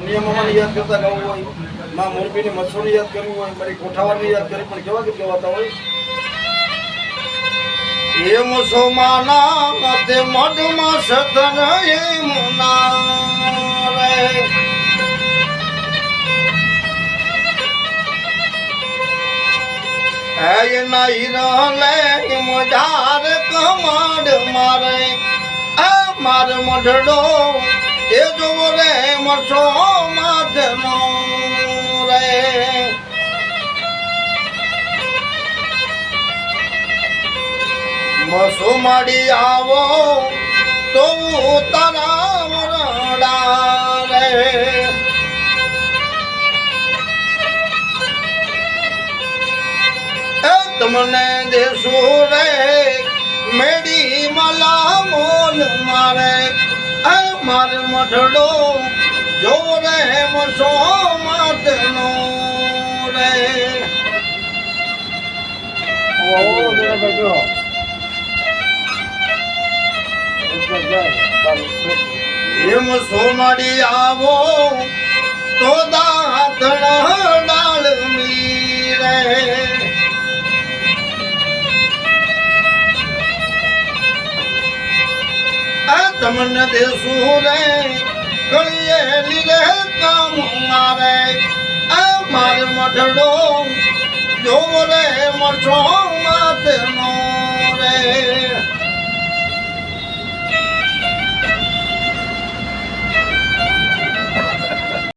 નિયમોને યાદ કરતા ગાવું હોય, માં મોરબીની મચ્છોને યાદ કરવું હોય, મારી કોઠાવારને યાદ કરી પણ કેવા ગીત કહેવાતા હોય. એ મુસલમાના મતે મઢમાં સતન એ મુના રે એ નાઈ રહલે મજાર કમાડ મારે આ માર મઢડો એ જોવો રે મસો માથનો રે મસો માડી આવો તો તારા મરડા રે તમને દેશો રે મેડી મલા મોલ મારે માર મઠડો જો રે મસો માતનો રે એમ સોમાડી આવો તો દાંતણ ડાળ મીરે તમને દેશું રે ગળીએ લીરે કામ મારે માર મઢડો જો રે મઠો માતનો